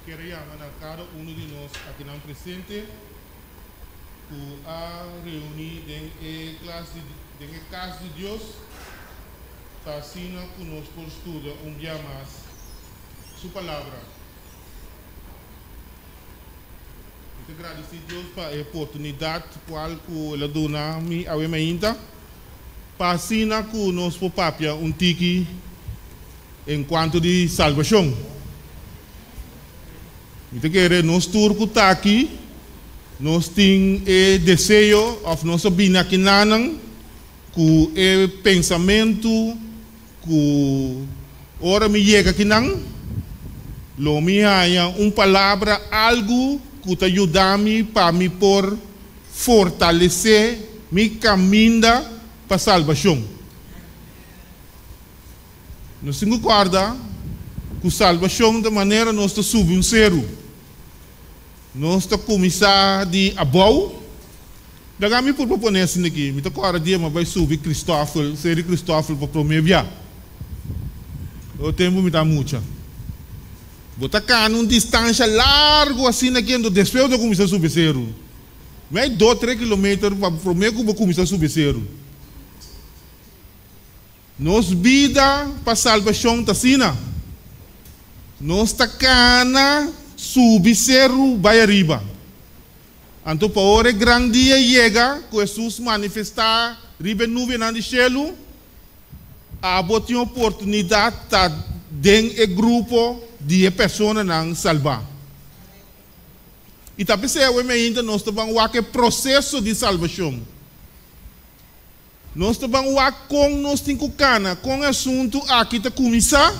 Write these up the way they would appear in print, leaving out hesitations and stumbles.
Quero chamar a cada um de nós aqui não presente para reunir em casa de Deus, para assim conosco estuda dia mais sua palavra. Muito agradeço a Deus para a oportunidade que ele dá a mim ainda, para assim conosco papia tiki enquanto de salvação. Então, que nós turcos está aqui, nós temos o desejo, of nossa vida aqui nanang, com o pensamento, que ora me chega aqui nang, lo me haya palavra, algo que te ajuda me para me por fortalecer, me caminho para salvação. Nós temos que guardar que salvação da maneira nós está subindo zero. Nós está começar de abau. Daí me por propor assim aqui, me toca agora dia mas vai subir Cristóforo, ser Cristóforo para promover. O tempo me dá muita. Botar cá numa distância largo assim aqui, do despejo de começar a subir zero. Mais 2-3 quilômetros para promover que vou começar a subir zero. Nos vida para salvação está assim. Nós está cana subir zero vai arriba. Então para hora grande dia chega, que Jesus manifestar riba nuvem no cielo, a botar uma oportunidade tá dentro do grupo de pessoas não salvar. E tá pensando ainda nós estamos o processo de salvação. Nós estamos com nós temos cana com assunto aqui tá começar.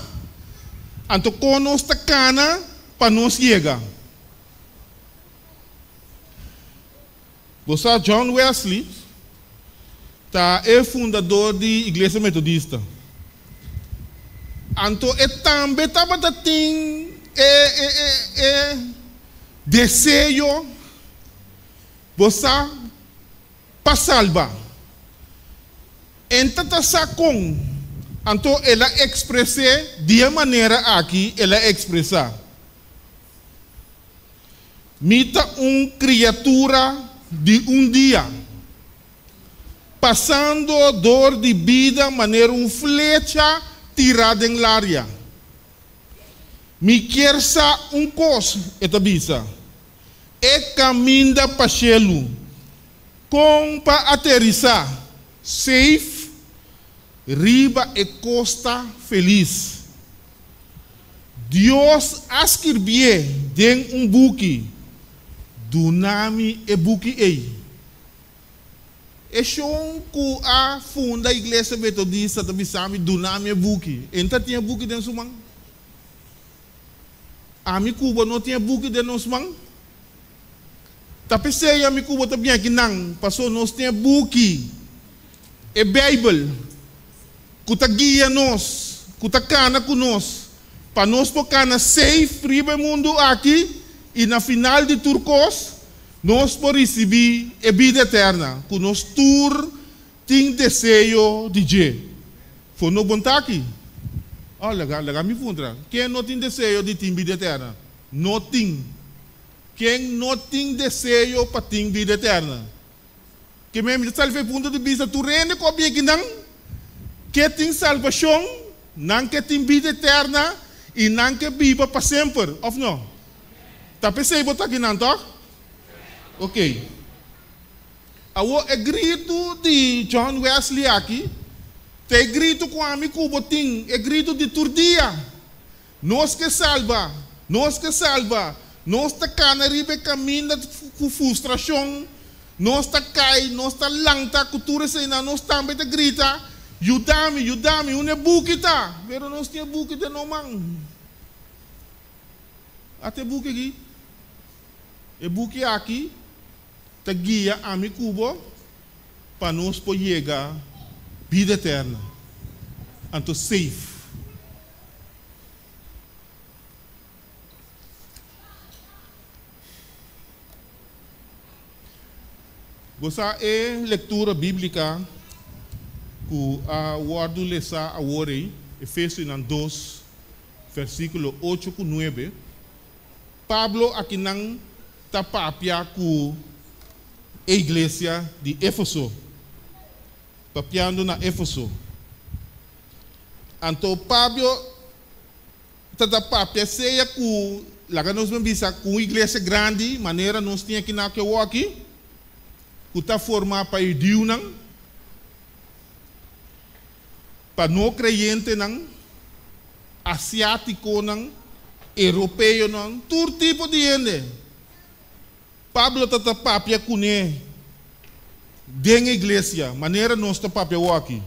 Então com nós tá cana para nós chegar. Você John Wesley é fundador da Igreja Metodista. Então também estava tendo desejo você para salvar. Então então ela expressa de maneira aqui ela expressa. Mita criatura de dia, passando dor de vida maneira flecha tirada em área. Me quer coisa etabisa, caminho para cielo, com para aterrissar, safe, riba e costa feliz. Deus escreveu em buque, Dunami e buki ei. E chon ku a funda igreja metodista tabi sami Dunami e buki. Enta tinha buki den sumang. Ami Cuba não tinha buki den sumang. Tapi saya ami Cuba tabi aqui nang passou nós tinha buki. E Bible. Kuta guia nós, kuta cana ku nós. Pa nós po cana safe riba mundo aqui. E na final de Turcos, nós podemos receber a vida eterna. Que nós tem desejo de Deus. Foi no bom aqui. Olha, me fundra. Quem não tem desejo de ter vida eterna? Não tem. Quem não tem desejo para ter vida eterna? Que mesmo salve ponto de vista, tu rende com a que não que tem salvação, não que tem vida eterna e não que viva para sempre. Ou não? Tá pensei botar aqui não, tá? Ok. O grito de John Wesley aqui, tem grito com a amigo botim, é grito de turdia. Nós que salva, nós tá cana ribe caminho com frustração, nós tá cai, nós tá langta, cultura sei na, nós também tá grita, ajudame, une buquita, pero nós tinha buquita não man. Até buque aqui. E buque aqui, te guia a mi cubo para nós poder chegar vida eterna. Então, safe. Você é leitura bíblica que a guardo lesa a orei, Efésios 2, versículo 8 e 9. Pablo aqui não tapapia com a igreja de Éfeso. Papiando na Éfeso. Então Pablo tapapia seja com lá nós vamos ver com a igreja grande, maneira nós tinha que na que o aqui, que está formada para Deus não, para não crente não, asiático não, europeu não, todo tipo de gente. Pablo está papia com ele, dentro da igreja, maneira nós está papia o aqui.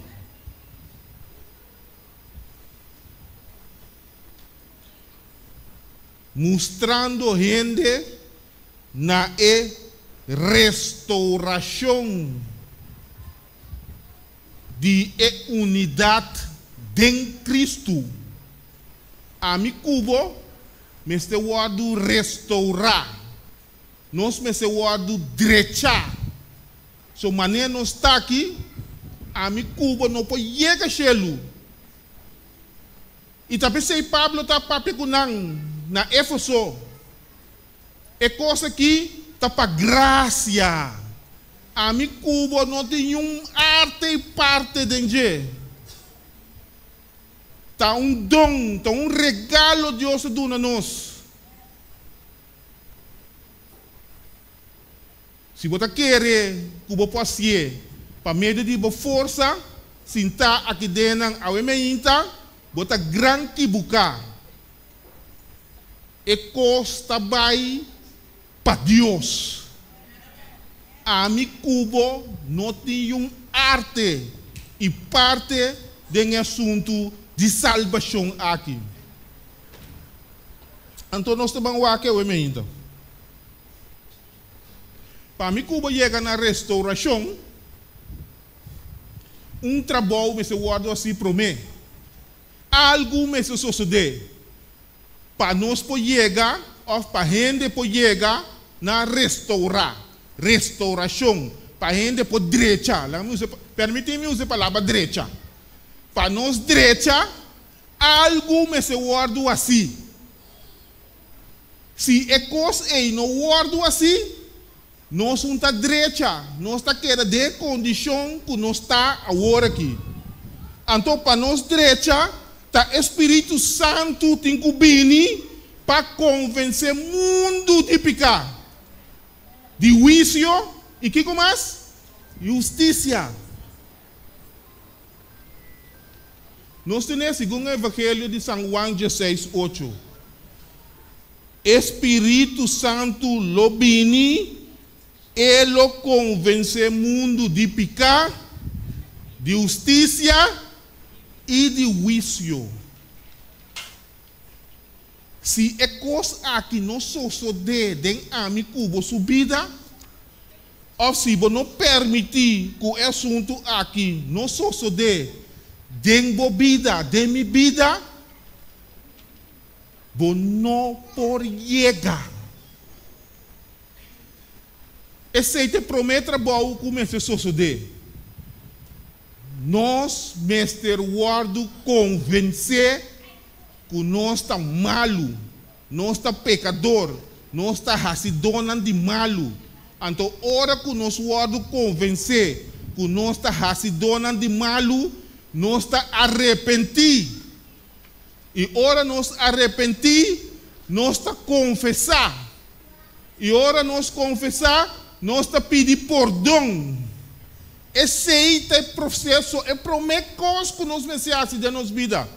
Mostrando gente na restauração de unidade em Cristo. A mi cubo, me este word restaurar. Nós me este word drecha. So maneira nós está aqui, a mi cubo não pode chegar a chelo. E também sei Pablo está papicunang na Éfeso. É coisa que está para graça. A mi cubo não tem arte e parte dentro. Está dom, está regalo Deus dá a nós. Se você quer, cubo pode ser, para meio de força, sinta aqui dentro, a emenda, bota grande buca. E costa vai para Deus. A mi cubo não tem arte e parte do assunto de salvação aqui. Então nós estamos aqui o emenda. Para mi cubo chega na restauração, trabalho me se guarda assim para mim. Algo me se sucede. Para nós poder chegar, ou para a gente poder chegar na restauração, para a gente poder direita. Permite-me usar a palavra direita. Para nós direita, algo me se guarda assim. Se é coisa aí não guarda assim, nós não está direita, nós está querendo de condição que nós está agora aqui. Então, para nós direita, tá Espírito Santo tem que vir para convencer o mundo de pecar, de juízo e que mais? Justiça. Nós temos segundo o Evangelho de São João 16:8. Espírito Santo lo vini, ele convence o mundo de pecar, de justiça e de juízo. Se é coisa aqui não sucede dentro a minha cubo subida, ou se não permitir que o assunto aqui não sucede dentro da vida, dentro minha vida, vou não por chegar. Esse te promete trabalho começa a suceder. Nós, Mestre Guardo, convencer que nós está malo, nós está pecador, nós está racidona de malo. Então, hora que nós Guardo convencer que nós está racidona de malo, nós está arrepentir. E hora nós arrepentir, nós está confessar. E hora nós confessar, nós está pedir perdão. Esse é o processo, é promete coisas que nós messias de nossa vida.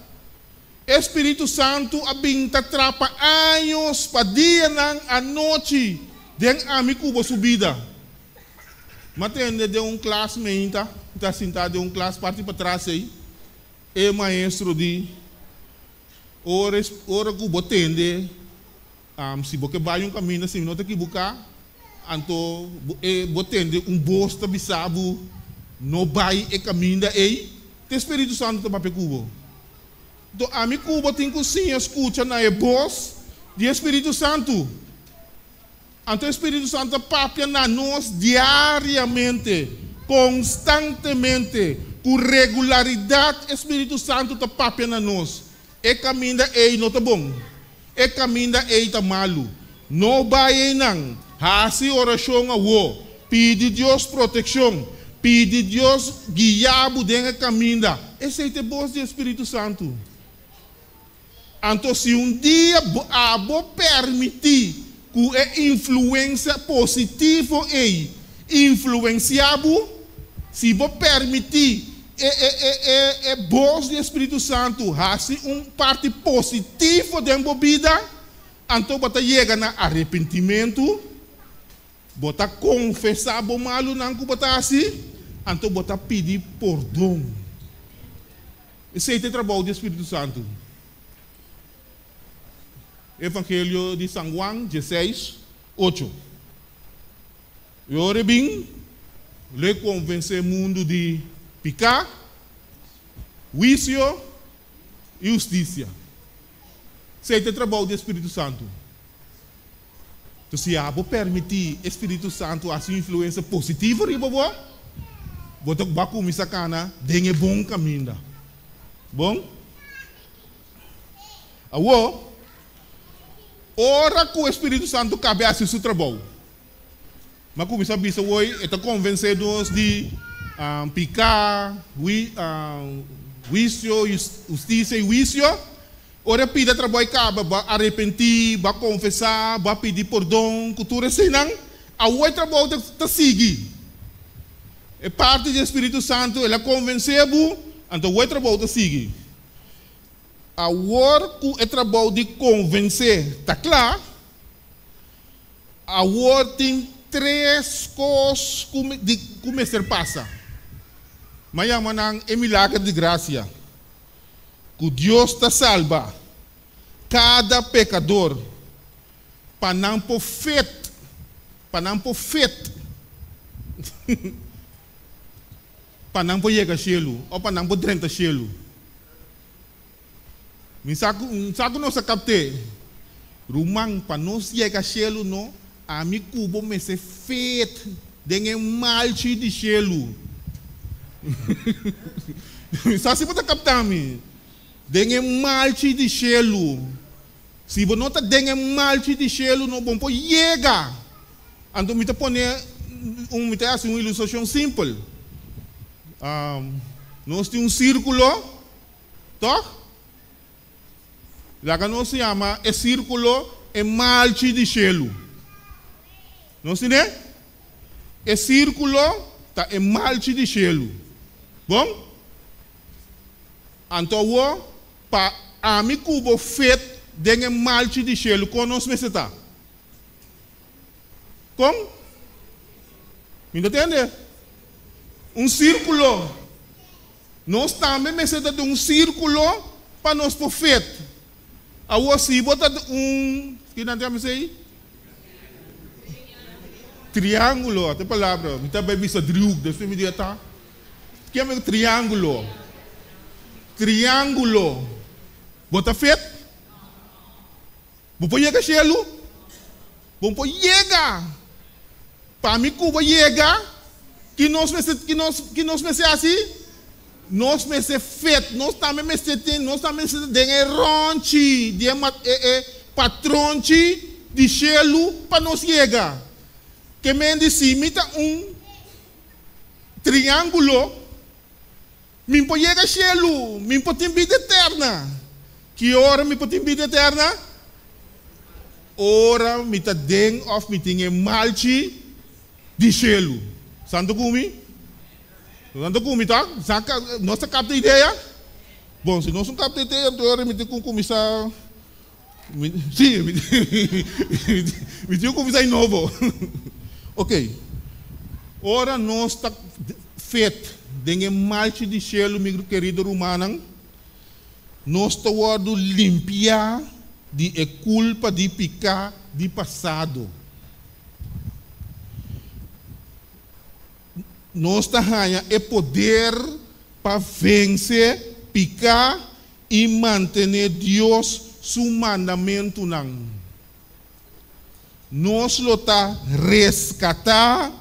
Espírito Santo habita trapa anos, para dia à noite, dentro a minha cuba subida. Matende de classe menta, está sentado de classe parte para trás aí. É maestro de ora que botende, se você vai caminho assim, não tem que buscar, então botende bosta bisabo. No vai e caminha aí, o Espírito Santo está para cubo. Então, a minha cuba tem que sim escuta na voz do Espírito Santo. Então, o Espírito Santo papia na nós diariamente, constantemente, com regularidade. O Espírito Santo está papia na nós. E caminha aí não está bom. E caminha aí está malo. No vai nang, hasi oração a wo, pede Deus proteção, pede Deus guiabo dentro caminho. Esse é o voz do Espírito Santo. Então, se um dia a permitir que a influência positiva é influenciável, se você permitir a voz do Espírito Santo hasi parte positiva dentro da vida, então você chega no arrependimento, você confessar o mal não que você assim, então você pedir perdão. Esse é o trabalho do Espírito Santo. Evangelho de São João 16, 8. Eu bem, le convencer o mundo de pecado, juízo e justiça. Esse é o trabalho do Espírito Santo. Então, se você permitir o Espírito Santo a sua influência positiva, você vai começar a ter um bom caminho. Bom? Agora, ora que o Espírito Santo cabe a seu trabalho. Mas começa a pensar hoje, está convencendo-nos de pecado, juízo, justiça e juízo. Ora pide trabalho cabe, vai arrepentir, vai confessar, vai pedir perdão, cultura senão, a o trabalho está seguir. É parte do Espírito Santo, ele convenceu, então o trabalho está seguir. Agora que o trabalho de convencer está claro, agora tem 3 coisas que começar a passar. Mas é milagre de graça. Que Deus está salva cada pecador para não profeta, para não chegar ao cielo ou para não drenta cielo. Sabe nós captei? Rumang para nós chegar ao cielo não, a mim cubo me se feito de mal de cielo. Sabe se você captar me? Dengue mal de cielo. Se você não está dengue mal de cielo, não bom pode chegar. Então me põe uma ilustração simples. Nós temos círculo, tá? Lá que nós se chama é círculo é mal de cielo. Não se né? É círculo tá é mal de cielo. Bom? Então para a mim cubo feito dengue mal de cielo, como nós me está? Como? Me entende? Um círculo. Nós também me está de um círculo para nós por feito. Agora se botar que não tem aí? Triângulo, até palavra, me está bem visto drug, deixa me dizer tá. Que é triângulo? Triângulo. Bota feito? Vou chegar ao cielo? Vou chegar. Para mim Cuba chega, que nós me assim, nós me se feito, nós também me se tem, nós também se tem ronchi, de patronchi de cielo para nós chegar. Que me diz, mita triângulo. Me pode chegar ao cielo, me pode ter vida eterna. Que hora me pode ter vida eterna? Ora me está dentro of me tem malchi de cielo. Santo comigo? Santo comigo, tá? Nós capta a ideia? Bom, se nós não capta a ideia, então me tem que começar. Sim, me tem que começar de novo. Ok. Ora nós está feito. Dengue malte de cielo, meu querido romano, nós estamos limpar de culpa de pecado de passado. Nós temos o poder para vencer pecado e manter Deus seu mandamento. Nós está resgatar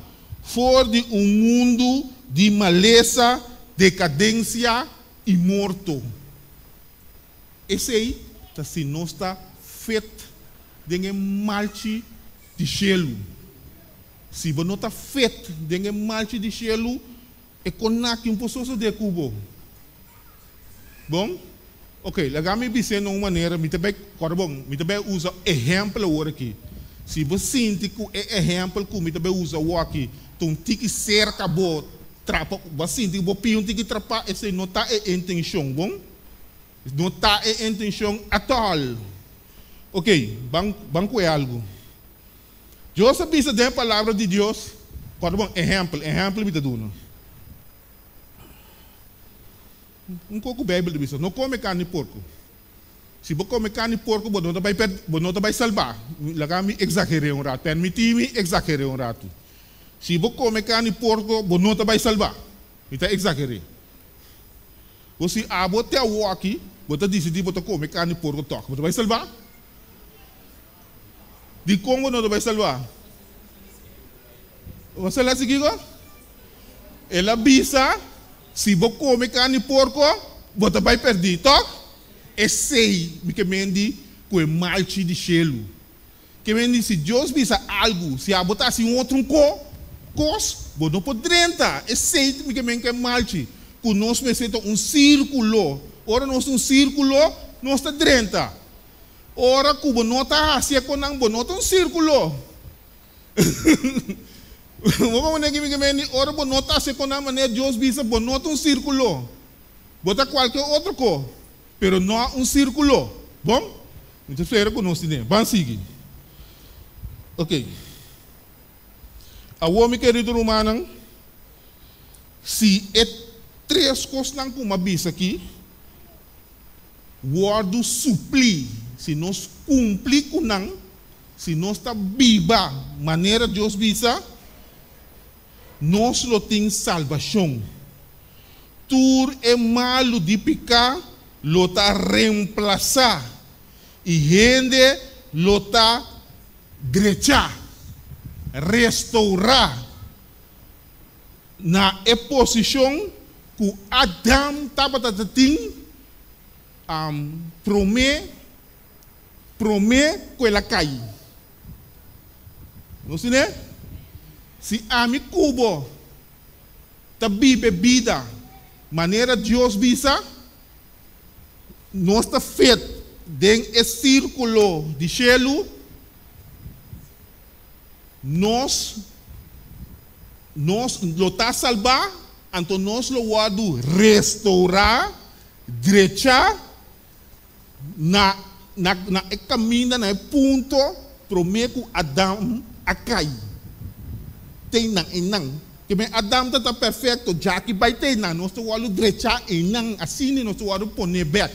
fora de mundo de maleza, decadência e morto. Esse aí, se nós está feito dengue malchi de gelo. Se você não está feito, dengue malchi de gelo, é conaque um pouco de cubo. Bom? Ok, legal me dizer de uma maneira, me também usa exemplo agora aqui. Se você sente que é exemplo que me também usa o aqui, então tem que cerca boa, trapa, você sente que você tem que trapar, essa não está a intenção, bom? Não está a intenção at all. Ok, banco é algo. Eu sabia da palavra de Deus, quando bom, exemplo me dá dando. Um pouco Bíblia diz, não come carne de porco. Se você come carne de porco, você não vai salvar. Lagami exagerei rato, permiti-me exagerei rato. Se você come carne de porco, você não vai salvar. Então exagerei. Você abote o aqui, você decide você come carne de porco, você vai salvar? De como não vai salvar? Você lá seguiu? Ela bisa. Se você come carne de porco, você vai perder, tá? É sei que mendi com malchi de gelo. Que mendi se Deus visa algo, se a botar assim outro cos, você não pode entrar. É sei que mendi com malchi. Que nós merecemos um círculo. Ora nós um círculo, nós está dentro. Ora que você não está assim com um círculo. Ora você não está assim com a maneira Deus visa, você não um círculo. Bota qualquer outro cor, pero não um círculo. Bom? Então, espero que nós tenhamos. Vamos seguir. Ok. A homem querido romano, se é três coisas que uma bisa aqui, o supli, se nós cumprir com não, se nós está viva, maneira Deus visa, nós não temos salvação. Tur é malo de picar, lo está reemplazar. E gente lo está drechar, restaurar. Na posição que Adão estava tendo, promet que ela cai. Não sei, né? Se a mi cubo tabi bebida, maneira Deus visa, nós está feito dentro do círculo de gelo, nós lo está salvar, então nós lo vamos restaurar, drechar, na caminho, na ponto, prometo Adão a cair. Tem não, que bem Adão está perfeito, já que vai ter não, nós vamos drechar e não, assim nós vamos pôr bet.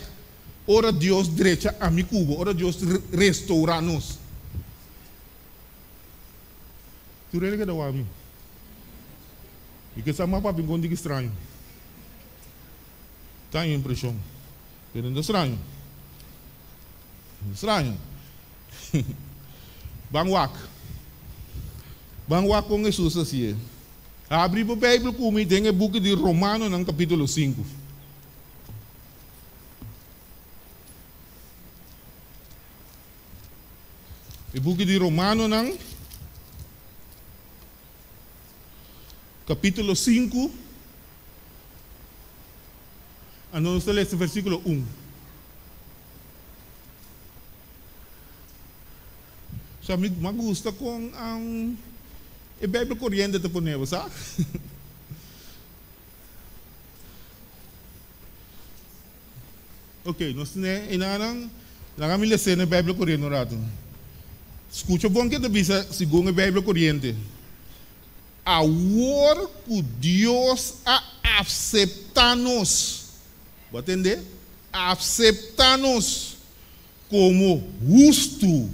Ora Deus drecha a mi cubo, ora Deus restaura nós. Tu rega da wami. E que sama pa bingon de estranho. Tá em impressão. Pero não estranho. Estranho. Bangwak com Jesus assim. Abre a Bíblia comigo, tem o book de Romano, no capítulo 5. O book de Romano, no capítulo 5. Nós lemos o versículo 1. So, me gusta com a Bíblia corrente de poner, sabe? Ok, nós temos kami lesson na Bíblia corrente no rato. Escuta bom que te segundo a Bíblia corrente. Agora que Deus aceita-nos, vai entender? Aceita-nos como justo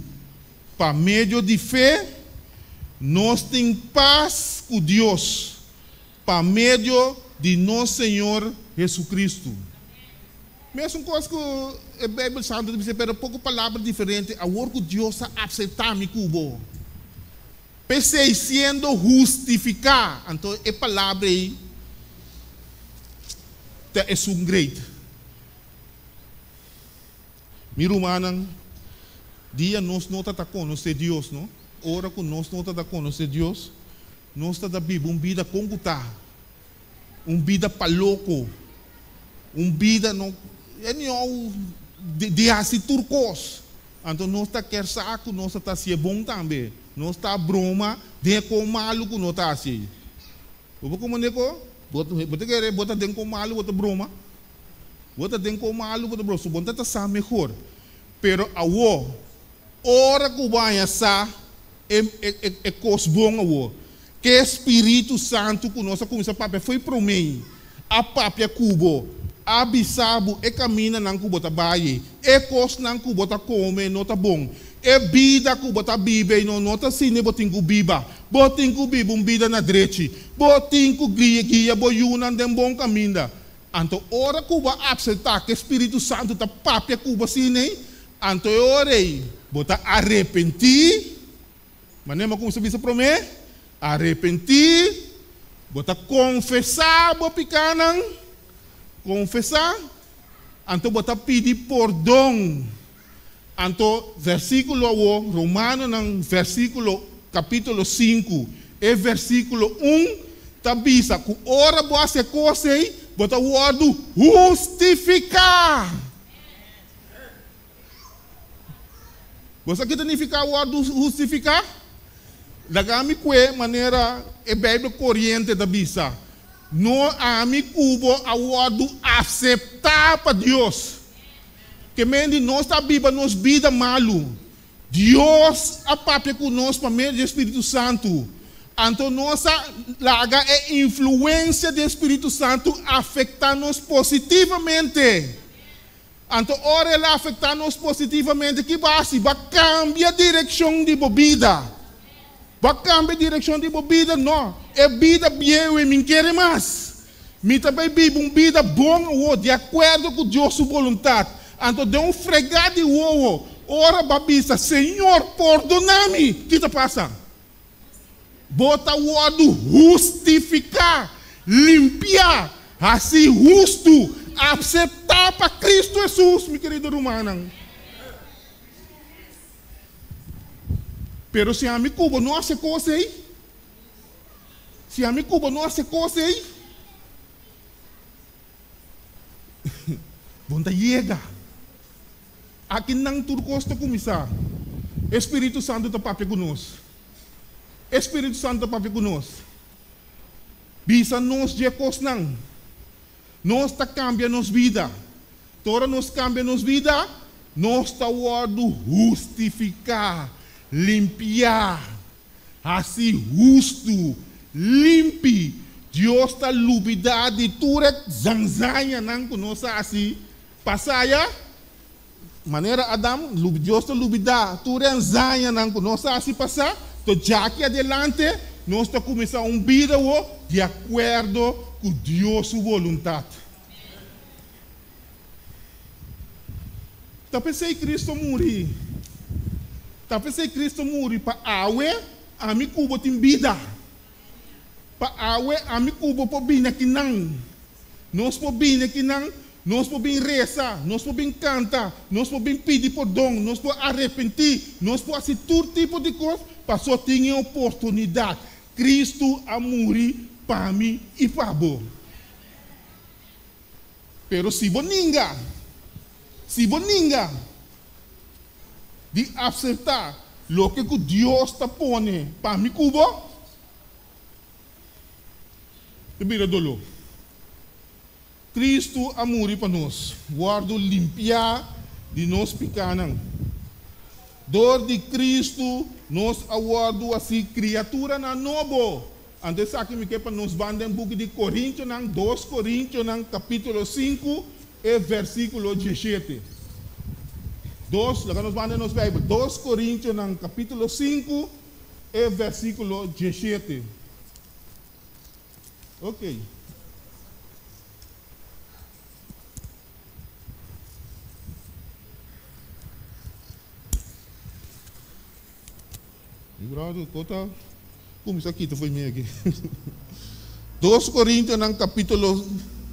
para meio de fé, nós temos paz com Deus, para meio de nosso Senhor Jesus Cristo. Mesmo coisa que a Bíblia Santa diz, pero pouco palavra diferente, agora que Deus aceita-me como pensei sendo justificar, então a palavra aí é um great. Mi Romano, dia nós não está conhecendo Deus, não? Ora que nós não está conhecendo Deus, nós está vivendo uma vida conguta, uma vida paloco, uma vida não de assim turcos. Então nós está quer saco, nós está se bom também, nós está broma, de com maluco nós está assim. O como neko, bota querer bota dentro com maluco, bota broma, bota dentro com maluco, bota broma, suponho está sa melhor, pero awo ora que vai essa é coisa bom awo, que Espírito Santo que nós começa a papel foi para mim, a papel cubo abisabo e caminha nang kubota bayi e kos nang kubota come nota bom e vida kubota bibe no nota sine botin ku biba botin ku bibum vida na drechi botin ku guia boyunan dem bom caminha anto ora kuba absenta que Espírito Santo ta papia kuba sine anto orei bota arrepentir manema como se bisa prome arrepentir bota confessar bo picanang confessar, anto bota pedir perdão. Anto versículo Romano nang versículo capítulo 5 e versículo 1 tabisa ku ora boa se cosei bota o word justificar. Você que significa o word justificar? Dagami que maneira e Bíblia corrente da bisa. No ami cubo awado aceitar para Deus. Que mendi nós a Bíblia nos vida malu. Deus a papel conosco para meio do Espírito Santo. Então nossa laga é influência do Espírito Santo afetar-nos positivamente. Então ora ela afetar-nos positivamente que vai cambiar a direção de vida. Vai cambiar a direção de vida, não. É vida bem e me quer mais. Me também vive uma vida boa, de acordo com Deus sua vontade. Então, dê fregar de ovo. Ora, babisa, Senhor, perdona-me. O que está passando? Bota o word justificar, limpar, assim justo, aceitar para Cristo Jesus, meu querido romano. Pero se a mi cubo não hace coisa aí, se a mi cubo não hace coisa aí, bonta chega. Aqui não tudo custa começar. Espírito Santo está para conosco. Espírito Santo está para conosco. Bisa nós de coisa não. Nós está cambiando nossa vida. Toda nós cambia nossa vida. Nós está o word justificar. Limpiar, assim justo, limpe, Deus está lubidade, tudo zanzanha não conosco assim, passaya, maneira Adam, Deus está lubidade, tudo zanzanha não conosco assim passar, então já que adelante, nós está começando um vida de acordo com Deus sua vontade. Tá pensei Cristo morrer. Talvez se Cristo morre para a mi cubo tem vida. Para a mi cubo por bem aqui não. Nós por bem aqui não. Nós por bem rezar. Nós por bem cantar. Nós por bem pedir perdão. Nós por arrepentir. Nós por fazer todo tipo de coisa. Para só ter oportunidade. Cristo a morrer para mim e para você. Pero se boninga de aceitar o que Deus está pondo para mim, cubo, e vira dolor. Cristo a morrer para nós, guardo limpiar de nós pecados. Dor de Cristo, nós aguardo assim, criatura na novo. Antes aqui me quer para nos bandem book de Coríntios, 2 Coríntios, capítulo 5, e versículo 17. Lá nos mandam nos Bíblia, 2 Coríntios, capítulo 5, e versículo 17. Ok. Como isso aqui foi meio aqui? 2 Coríntios, capítulo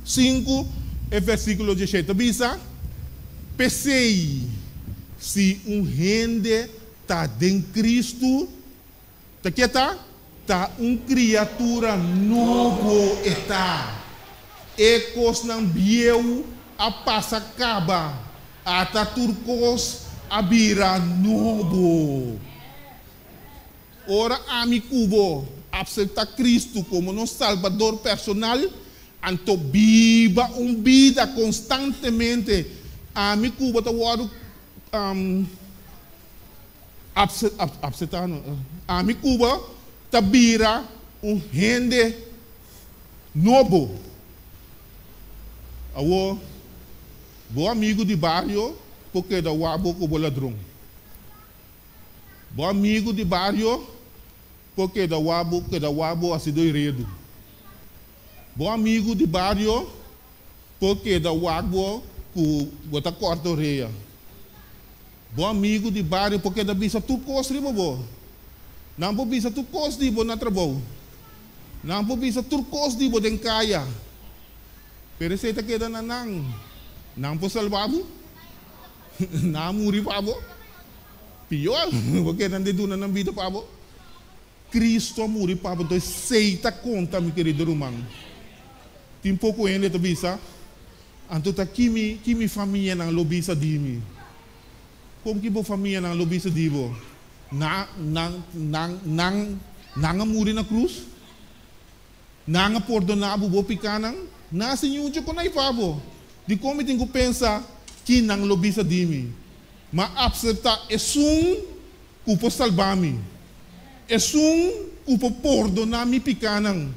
5, e versículo 17. Bisa? Pensei. Se gente está em Cristo, tá criatura novo está. Ecos não viu a passa acaba. Ata turcos a bira novo. Ora ami cubo aceitar Cristo como nosso Salvador personal, anto viva vida constantemente. Ami cubo tá wado ami cubo tá bira gente novo. Awo, bom amigo de bairro, porque da wabo cubo ladrão. Bom amigo de bairro, porque da wabo assim do enredo. Bom amigo de bairro, porque da wabo que bota corta a orelha. Bom amigo de bairro, porque da bisa tu costa de bobo. Não po bisa tu costa de bobo na trabalho. Não po bisa tu costa de bobo den kaya. Pero se ta queda na não po salvado. Não muri pabo. Pior, porque não de duna na vida pabo. Cristo muri pabo, então seita conta, meu querido irmão. Tem pouco ainda tu bisa. Anto ta kimi família nang lobisa di mi. Como que bo família nang lobisa di bo? Nang muri na cruz? Nang perdonabo bo pikanang? Na senhor ko na ipabo. Di como tenho pensa que nang lobisa di mi. Ma accepta esum kupo salvami. Esum kupo perdonami pikanang.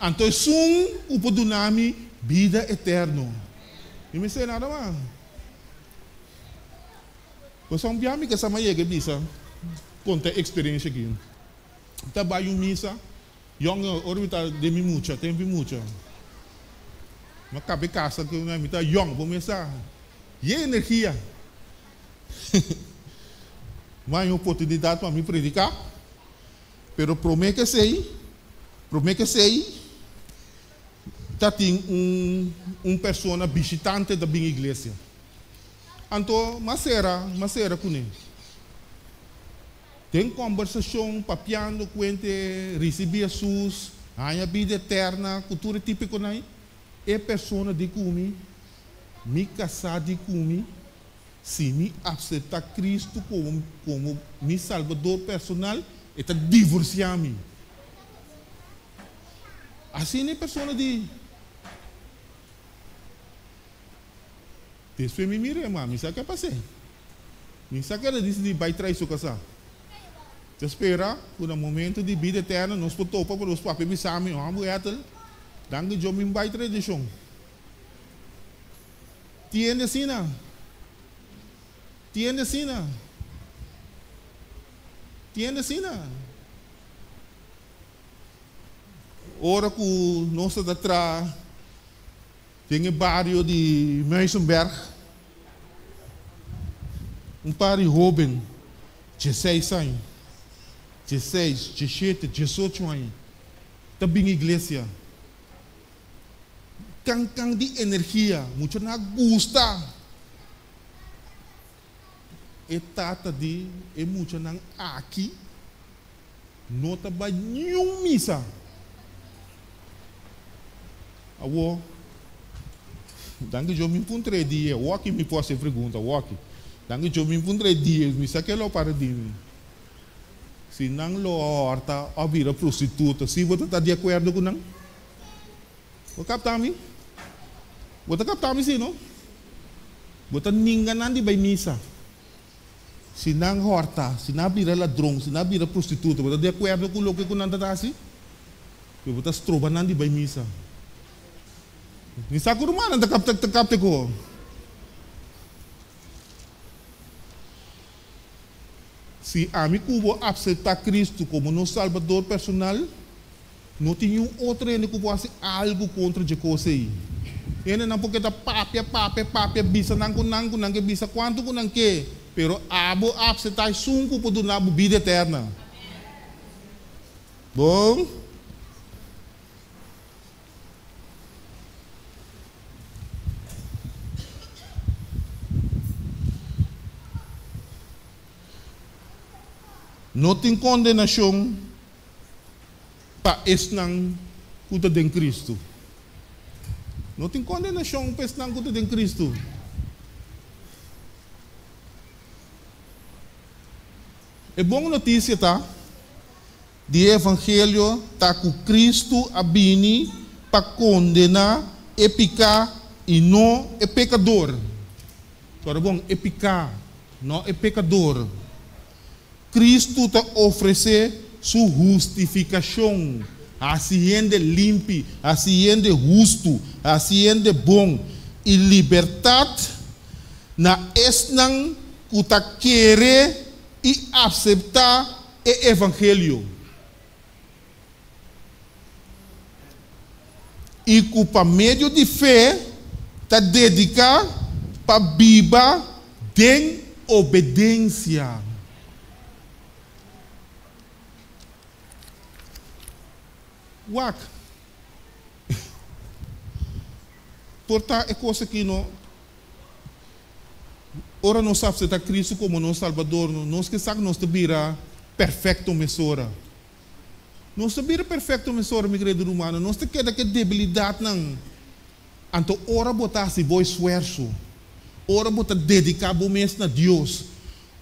Anto esum kupo dunami vida eterno. E me sei nada mais. Você um biami que sama yega bisa. Conta experiência aqui. Trabalho missa. Young orbita de mi mucha, tem mucha. Mas cabe casa que não me tá young, vou começar. E energia. Mais oportunidade para me predicar. Pero prometo que sei. Tá tem persona visitante da minha igreja. Então, mas era com ele. Tem conversação, papiando, cuente, receber Jesus, a vida eterna, cultura típica, né? É persona de comi, me casar de comi, se me aceitar Cristo como meu salvador personal, e tá divorciar-me. Assim é persona de. Depois me mira, mami, sabe o que passei? Me sabe que ela disse de vai trair sua casa. Te espera, por um momento de vida eterna, nós podemos para os papéis me chamam, vamos etel, dan que eu me vai trair de chão. Tiene assim. Ora que nós estamos atrás, tem o bairro de Meisenberg, bairro jovem, 16 anos, 16, 17, 18 anos, também na igreja. Kang de energia, muito na gusta. E tata de, e muito na aqui, não tá ba nenhum missa. Awo, danke eu me encontrei dia, walk me posso pergunta, walk. Danke eu me encontrei dia, me saquei lá para mim. Se não lo horta, a vira prostituta, se você está de acordo com não? Você capta me? Você capta me sim, não? Você ninguém não de vai missa. Se não horta, se não vira ladrão, se não vira prostituta, você de acordo com o que não está assim? Você está trova não de vai missa. Ni sa ko rumah nang takap ko. Se ami kubo aceitar Cristo como nosso Salvador personal, não tinha outro ainda que fosse algo contra de coisa aí. Ele não porque tá papia bisa nang que bisa quanto ko nang que, pero abo aceitar sunco por donar vida eterna. Bom? não tem condenação para esnang kuta den Cristo. Não tem condenação para esnang kuta den Cristo. É boa notícia, tá? De evangelho tá com Cristo abini para condenar e picar e não é pecador. Agora bom, é picar, não é pecador. Cristo te oferece sua justificação. Assim é limpo, assim é justo, assim é bom. E liberdade na esnang que ta querer e aceitar o evangelho. E que por meio de fé ta dedicar para viver em obediência. Wak. Portanto, é coisa que não. Ora não sabe se está Cristo como nosso Salvador, nós que sabe nós te vira perfeito mesora. Nós te vira perfeito mesora, meu querido humano. Nós te queda que debilidade não. Então, ora botar se bom esforço. Ora botar dedicar bom mês na Deus.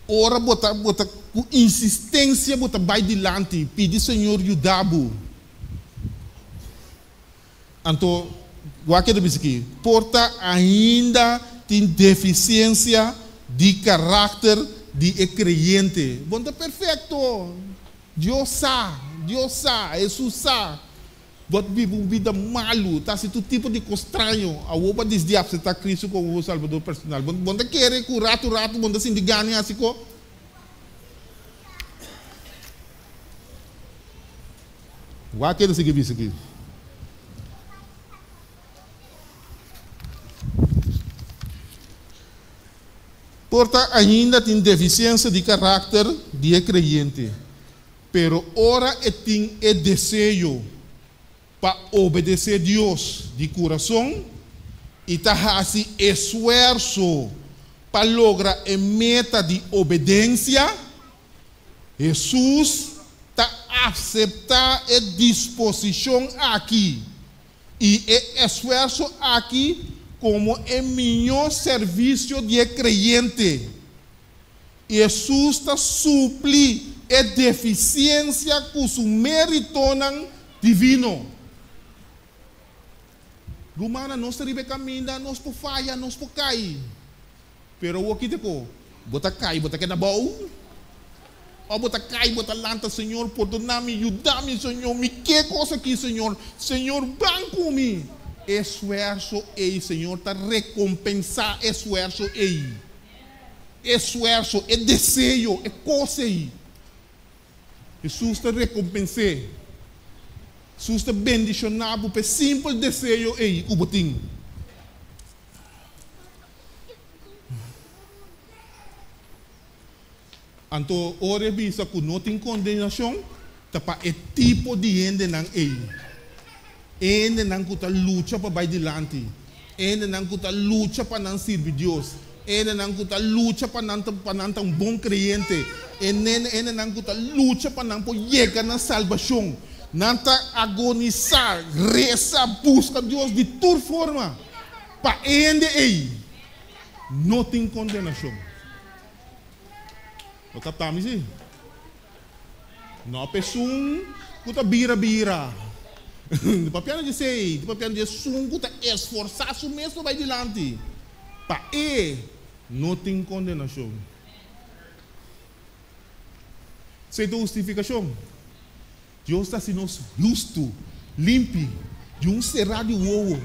Ora botar com insistência botar vai dilante, pedir Senhor ajudá-lo. Então, o que eu disse aqui? Porta ainda tem deficiência de caráter de crente. Bom, está perfeito. Deus sabe, Jesus sabe. Bot vive uma vida malo, tá se todo tipo de estranho. A oba diz diabo se está Cristo como o Salvador personal. Bom, tá querer com rato, bom, tá se indigane assim co. O que eu disse aqui? Porta ainda tem deficiência de caráter de crente, pero ora tem o desejo para obedecer a Deus de coração e tá assim esforço para lograr a meta de obediência. Jesus está aceitar a disposição aqui e o esforço aqui como o melhor serviço de crente. Jesus está suplir a deficiência com seu mérito divino. Rumana, nós estamos caminhando, nós podemos falhar, nós podemos cair. Pero o que tipo, bota cair, bota que na boa. Ou bota cair, bota lanta, Senhor, perdoa-me, ajuda-me, Senhor, me que coisa aqui, Senhor. Senhor, banco-me. Esforço ei, Senhor, está recompensar esforço ei. Esforço é desejo, é coisa aí. Jesus está recompensando. Jesus está bendicionado por simples desejo aí, o botim. Então, ora visa que não tem condenação, tá para o tipo de gente não é. Ende não cuta luta para vai dilante. Ende não cuta luta para não servir Deus. Ende não cuta luta para não bom crente. Ende não cuta luta para não chegar na salvação. Não tá agonizar, reza, busca Deus de toda forma. Para ende aí, não tem condenação. O captamos sim? Não pessoa cuta bira. De papel de sei, de papel de sungo, tá esforçar o mesmo vai dilante. Para não tem condenação. Sem justificação. Deus está sendo justo, limpo, de será de uou.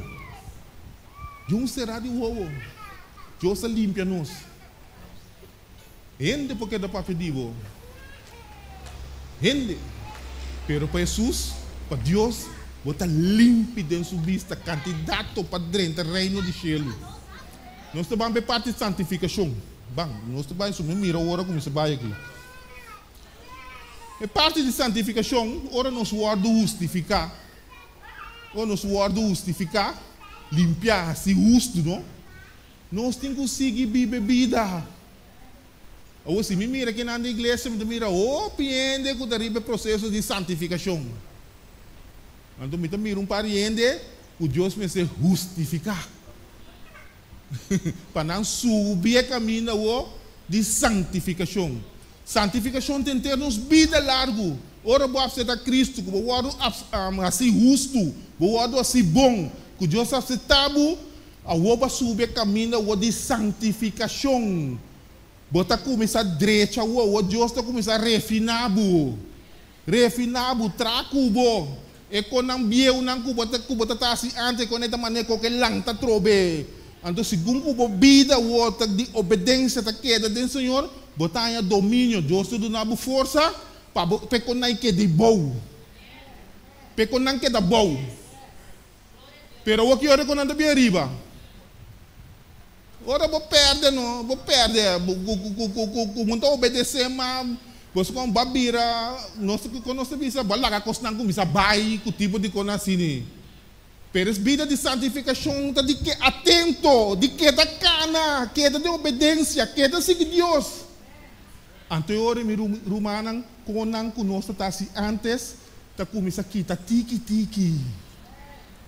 Deus está limpa nós. Gente porque dá para pedir. Gente. Pero para Jesus, para Deus, bota limpo dentro sua vista, candidato para dentro do reino de cielo. Nós estamos em parte de santificação. Bang, nós estamos em mira hora como se vai aqui. É parte de santificação, ora nós vamos justificar. Ora nós vamos justificar, limpar, se justo, não? Nós temos que seguir bebida. Ou se me mira aqui na igreja, me mira, piende que deriva processo de santificação. Então, me mira pariente, o Deus me se justificar. Para não subir o caminho de santificação. Santificação tem que ter nos vida largo. Ora, você está Cristo, você assim justo, você assim bom, que Deus aceitava, a oba subir o caminho de santificação. Bota começar direita, o Deus está começar a refinar, traco, e quando não viu, não bota tá assim antes, quando é da maneira que lang tá trobe. Então, segundo a vida, a de obediência da queda do Senhor, botar em domínio, Deus te dá força, para que não quede bom. Para que não quede bom. Pero o que eu recomendo bem arriba. Ora, vou perder, não, vou perder. Vou obedecer, mas você com babira, nós que nós visa, balaga costan com misa bai, com tipo de coisa assim. Pero vida de santificação, de que atento, de que da cana, que da de obediência, que da seguir Deus. Anterior me rumanan, conan conosco tá assim antes, tá começa aqui, tá tiki.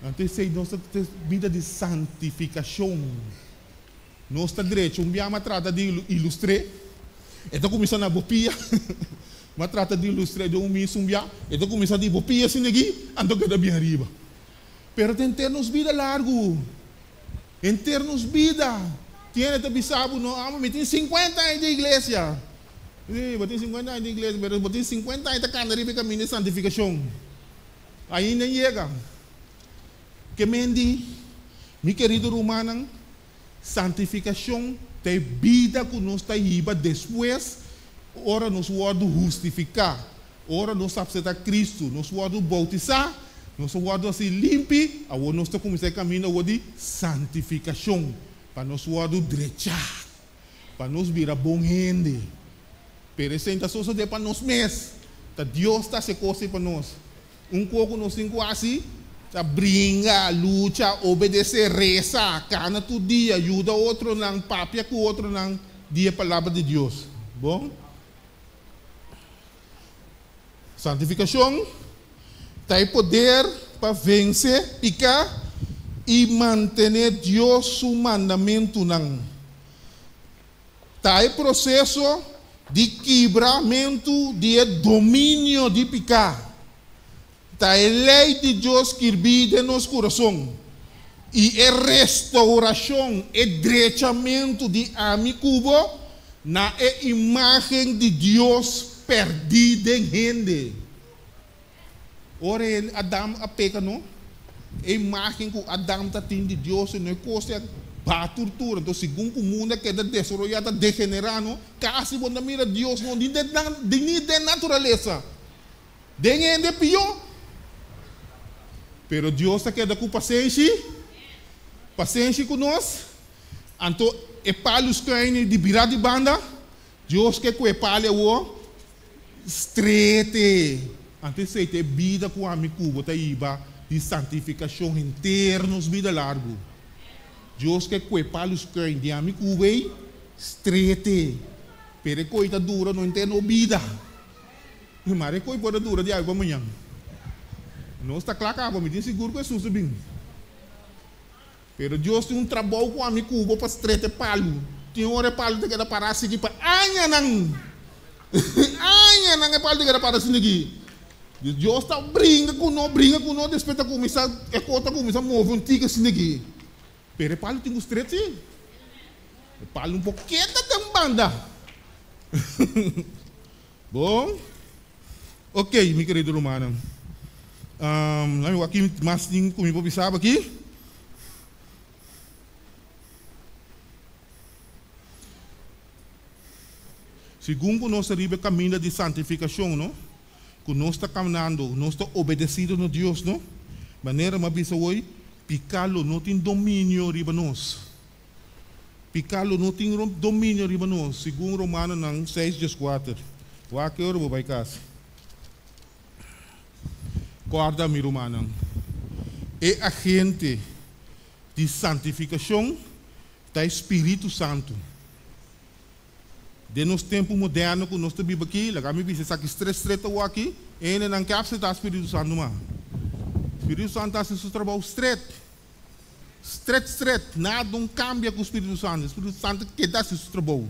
Antes sei nossa vida de santificação. Nossa direito, biama trata de ilustrar. Então começa na bopia. Mas trata de ilustrar de miss biama. Então começa de bopia assim aqui, ando que da bem arriba. Pero tem ternos vida largo. Em ternos vida. Tiene te bisabo no, me tem 50 anos de igreja. Sim, tem 50 anos de igreja, mas tem 50 anos de caminho de caminho de santificação. Ainda chega. Que mendi, meu querido romano, santificação tem vida que nós está iba depois, ora nos vamos justificar, ora nós aceitar Cristo, nós vamos bautizar, nós vamos assim limpar, agora nós estamos começando a caminho de santificação, para nós vamos drechar, para nós virar bom gente. Pero essa intenção é para nós mesmos, que Deus está se coisa para nós. Pouco nós temos assim, brinca, luta, obedecer, reza, cana todo dia, ajuda outro, não papia com outro, não dia a palavra de Deus. Bom? Santificação tem poder para vencer, picar e manter Deus o mandamento. Tem processo de quebramento de domínio de picar. A lei de Deus que vive em nosso coração e a restauração e drechamento de amigo na imagem de Deus perdida em gente. Ora, Adão a peca, não? A imagem que Adão está tendo de Deus não é coisa para tortura. Então, segundo o mundo que é desenvolvido, degenerado, quase quando mira Deus não de natureza, de gente pior. Pero Deus está queda com paciência conosco. Então, é para os que de virar de banda, Deus quer que o palha o estreite. Então, se tem vida com a amigo, bota iba de santificação internos, vida largo. Deus quer que o palha os que de amigo estreite. Pero coisa dura não tem vida. Mas é coisa dura de água amanhã. Não está claro, me diz seguro que é susto bem. Pero Deus tem trabalho com a amigo para estreite palo. Tem hora palo de que parar seguir para anha não é palo de que parar seguir. Deus está brinca com nós, depois está começar a conta começar a mover um tique assim aqui. Pero palo tem estreite. Palo pouquinho da banda. Bom, ok, meu querido romano. Aqui mais comigo pensava aqui. Segundo nós arriba caminho de santificação, não? Que nós está caminhando, nós está obedecendo a Deus, não? Maneira uma bisa hoje, picalo não tem domínio riba nós. Picalo não tem domínio riba nós. Segundo Romano 6:4. O que eu vou vai casa. Guarda mi romano. É agente de santificação da Espírito Santo. de nos tempo moderno que nós estamos aqui, lá me disse que stress aqui, e não quer aceitar o Espírito Santo mais. O Espírito Santo está se trabalho straight, nada não cambia com o Espírito Santo. O Espírito Santo que dá se trabalho.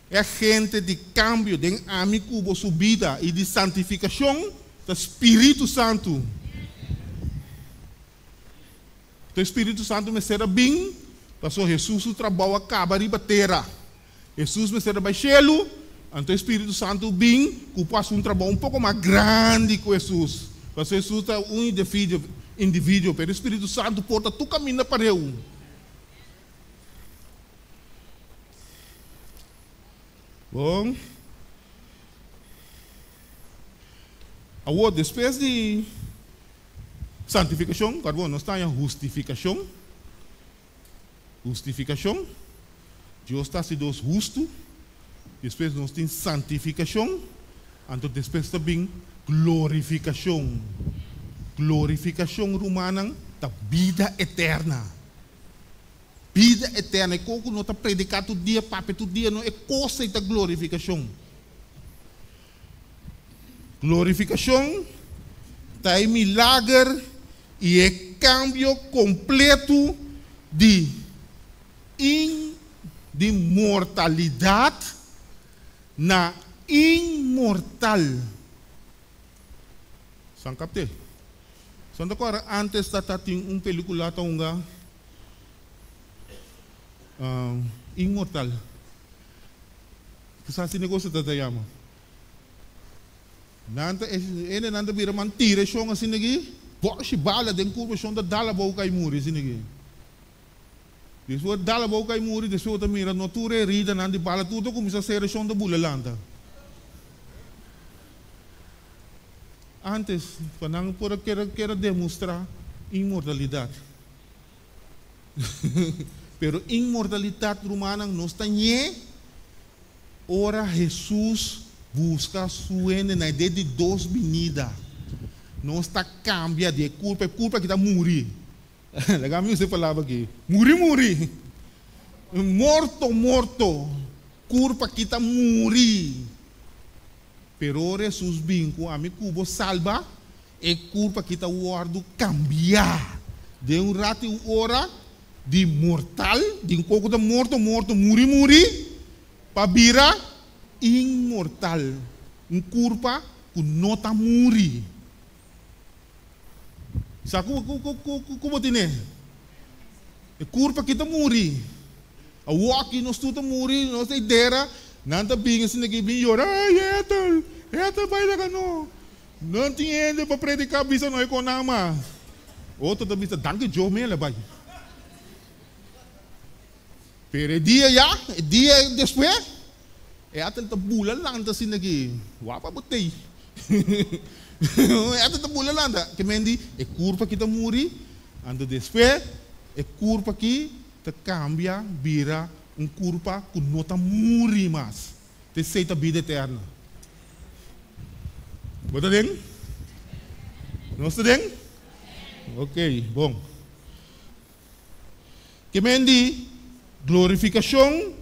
É gente de cambio, de amigo, subida e de santificação do Espírito Santo. O Espírito Santo me será bem, passou Jesus o trabalho acaba de bater. Jesus me será baixelo, então o Espírito Santo bem, que passa um trabalho um pouco mais grande com Jesus. Porque Jesus é um indivíduo, mas o Espírito Santo porta tu caminho para eu. Bom, agora depois de santificação, agora nós estamos em justificação. Justificação, Deus está sendo justo. Depois nós temos santificação. Então depois também glorificação. Glorificação romana da vida eterna. Vida eterna. É como nós estamos predicando todo dia, papo todo dia, não é coisa da glorificação. Glorificação está em milagre e é cambio completo de mortalidade na imortal. São capte? São agora antes da tinha película taunga imortal. Que sa esse negócio da yama. Nanda vira mentira song assim aqui. Poxa, bala den curva song da dala bau kai muri assim aqui. Depois dala bau kai muri, depois da mira no ture rida nandi bala tudo começa a ser song da bulalanda. Antes, quando por quer demonstrar imortalidade. Pero imortalidade romana não está nem. Ora Jesus busca sua na ideia de duas venidas. Não está cambia de culpa que está morrer. Legal, você falava aqui, morrer. Morto. Culpa que está morrer. Pero Jesus vem com a cubo salva, é culpa que está guardo cambiar. De um rato hora de mortal, de um pouco de morto, morrer, para virar imortal. Culpa que não está morrer. Sabe como tem? É culpa que está morrer. A walk nós tudo morrer, nós ideia. Nanta bing assim aqui bing llorar, Etel vai lá não. Não tinha para predicar bisa não é com nama. Outro da bisa danke jo me lá vai. Pero dia depois, Etel tá bula landa assim aqui. Wapa botei. Etel tá bula landa. Que mendi é curva que tá muri, ando depois é curva que tá cambia vira curva que não está morrer mais. Te aceita a vida eterna. Bota dentro? Não está dentro? Ok, bom. Que mendi glorificação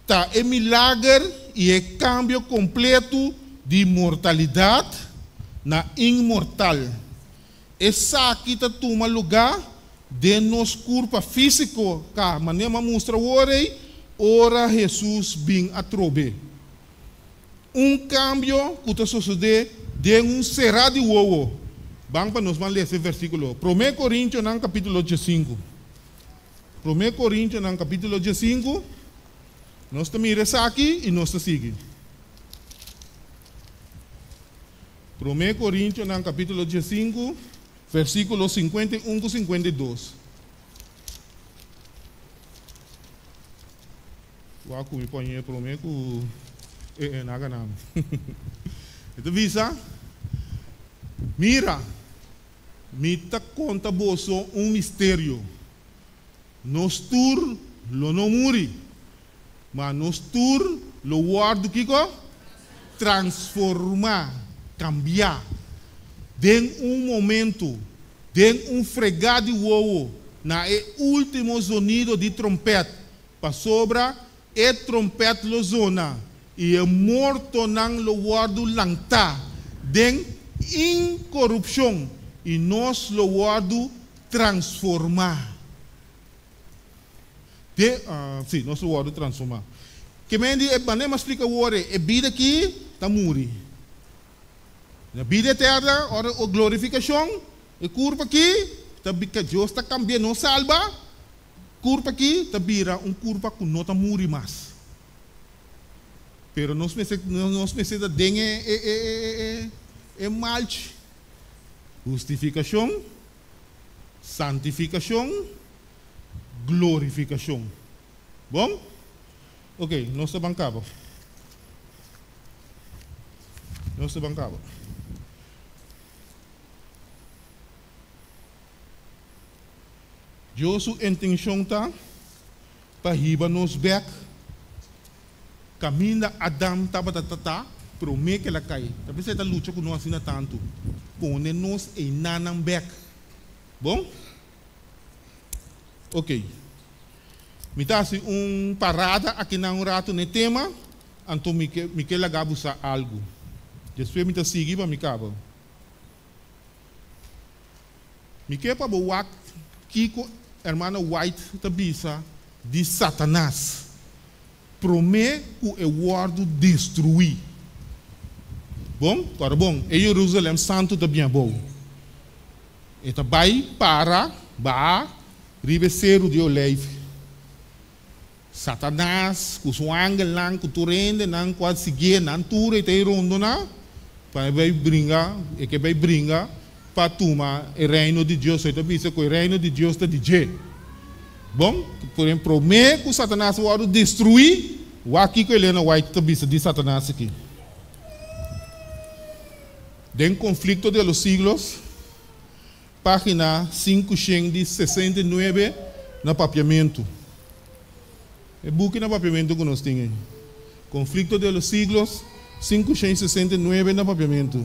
está em milagre e é cambio completo de mortalidade na imortal. Essa aqui está toma lugar de nos corpo físico, cá, maneira mostra ora Jesus vem a trobe. Cambio que está suceder de será de uovo. Vamos para nós ler esse versículo. 1 Coríntios, no capítulo 5. 1 Coríntios, no capítulo 5. Nós miramos aqui e nós seguimos. 1 Coríntios, no capítulo 5. Versículos 51 a 52. Waku me põe prometo naga nam. Então visa mira mita conta boso mistério. Nos tur lo no muri. Mas nos tur lo guardo kiko transformar, cambiar. Den momento, den fregado de uovo, na último sonido de trompete, para sobra trompete lo zona, e é morto nang lowardo lang ta den incorrupção e nós lowardo transformar. Sim, nós lowardo transformar. Que mendi é bane mas explica o ore é vida aqui tá muri. Na vida eterna, ora a glorificação, e curva aqui, tabi que Deus está cambiando, não salva, curva aqui, tabira curva que não está muri mais. Pero nós necessitamos de malte. Justificação, santificação, glorificação. Bom? Ok, nós estamos bancado. Nós estamos bancado. Deus sua intenção tá para riba nos back. Caminha Adam tava promete que ela cai. Talvez essa luta com nós ainda tanto. Põe nos em nanam back. Bom? Ok. Me dá assim parada aqui na rato no tema. Então me quer lagar algo. Depois me dá seguir para me cabo. Me quer para o act Kiko hermana White tabisa de Satanás. Promete que o guardo destruir. Bom? Agora bom, e Jerusalém Santo também é bom. Então vai para ribeiro de Olive. Satanás, com o ángel lá, com o torrente, não pode seguir, não tura e tem rondo na, para vai brincar, e que vai brincar para tomar o reino de Deus. Então pensa que o reino de Deus está de jeito. Bom, porém promete que Satanás vai destruir. O aqui que Helena White está de Satanás aqui. Den conflito de los siglos, página 569 no papiamento. É book no papiamento que nós temos. Conflito de los siglos, 569 no papiamento.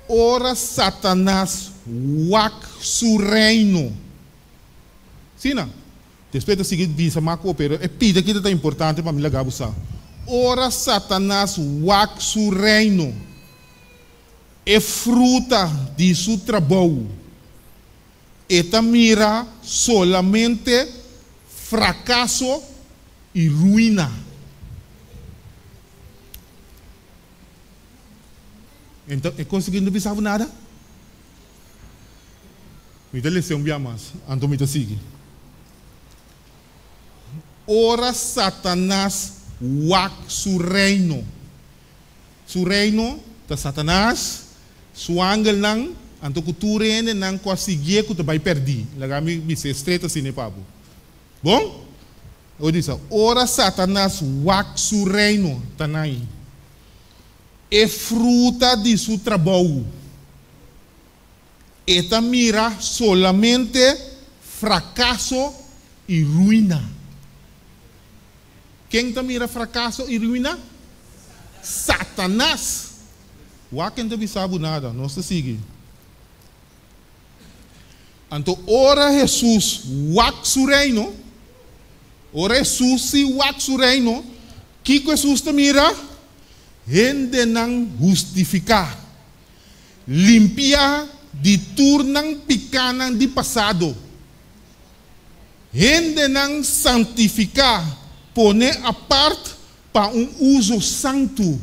Ora Satanás wak su reino. Sim, não? Depois de seguir visa maco, pero é pida que está importante para me lagar buscar. Ora Satanás wak su reino. É fruta de su trabalho. Eta mira solamente fracasso e ruína. Então, é conseguindo não pensava nada? Me dá lição bem mais, então me dá seguir. Ora Satanás wak su reino. Su reino da Satanás, su ángel não, então que tu reino não conseguia que tu vai perder. Lagami me se estreita assim ne pabo. Bom? Eu disse, ora Satanás wak su reino, tanai. É fruta de seu trabalho. Eta mira solamente fracasso e ruína. Quem está mira fracasso e ruína? Satanás. Quem não sabe nada, não se sigue. Então, ora Jesus wak su reino. Ora Jesus se wak su reino. Que Jesus te mira? Gente não justificar. Limpia de turnang picanan de passado. Gente não santificar. Pone a parte para uso santo.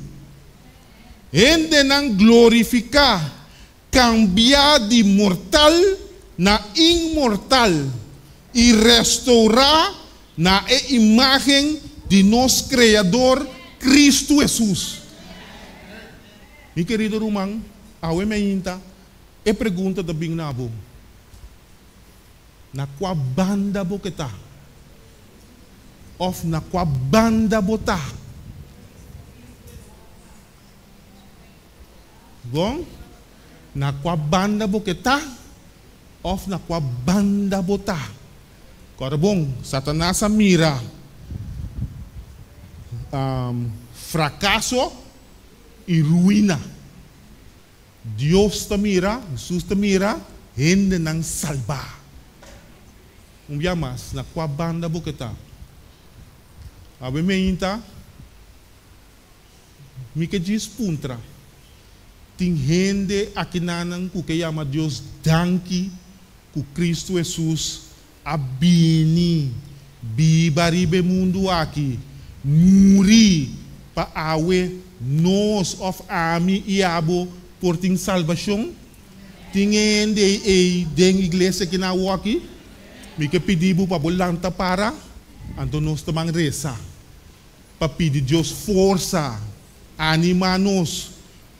Gente não glorificar. Cambiar de mortal na imortal. E restaurar na imagem de nosso Criador Cristo Jesus. Mi querido Romão, a meinta e pergunta da bing nabo. Na qual banda boketa? Of na qual banda bota? Bom? Na qual banda boketa? Of na qual banda bota? Agora bom, Satanás mira fracasso e ruína. Deus te mira, Jesus te mira, gente não salvar. Dia mais, na qual banda boketa? Abe meinta, me que diz puntra. Tem gente aqui nanang que chama Deus danke, que Cristo Jesus abini, bibaribe mundo aqui, muri para awe nós of ami iabo por ting salvação. Tem gente den igreja que na aqui, me que pedibu para bolanta para, então nós também reza. Para pedir Deus força, anima-nos,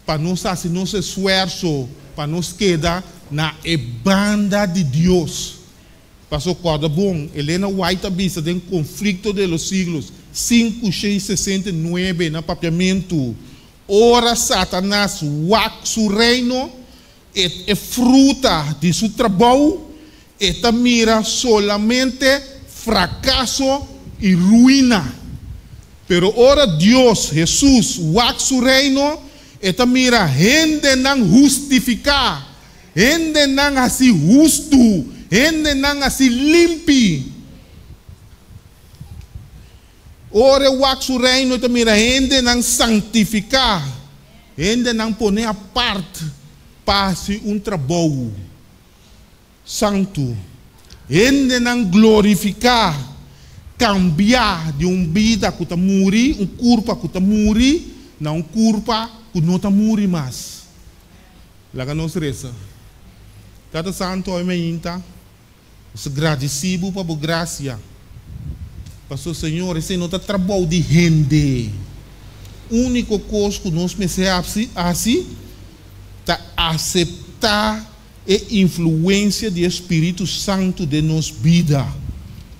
para nós fazer nosso esforço, para nós quedar na banda de Deus. Pastor Corda bom, Helena White avisa do conflito de los siglos, 5:69 no papiamento. Ora Satanás, wak su reino, é fruta de seu trabalho, e mira solamente fracasso e ruína. Pero ora Deus, Jesus, wak su reino, eta mira gente não justificar, gente não assim justo, gente não assim limpi. Ora wak su reino, eta mira gente não santificar, gente não pone a parte para trabalho santo, gente não glorificar, cambiar de vida que está morrer, corpo que está morrer, não corpo que não está morrer mais. Lá que nós reza. Cada santo é meinta, agradecido para a graça. Pastor Senhor, esse não está trabalho de gente. Único coisa que nós precisamos assim, está aceitar a influência do Espírito Santo de nossa vida.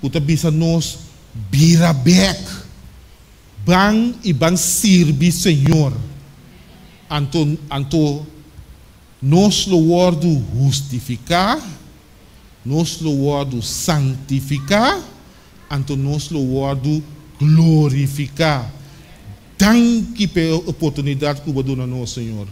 Que está nos vira back, bang e bang servir Senhor. Anto nos louvor justificar, nos louvor santificar, anto nos louvor glorificar. Danke pela oportunidade que você dá nos Senhor.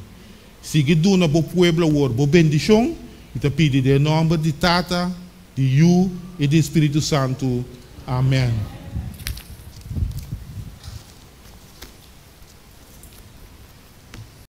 Siga dando para o povo boa bendição. E te pedi em nome de Tata, de You e do Espírito Santo. Amém.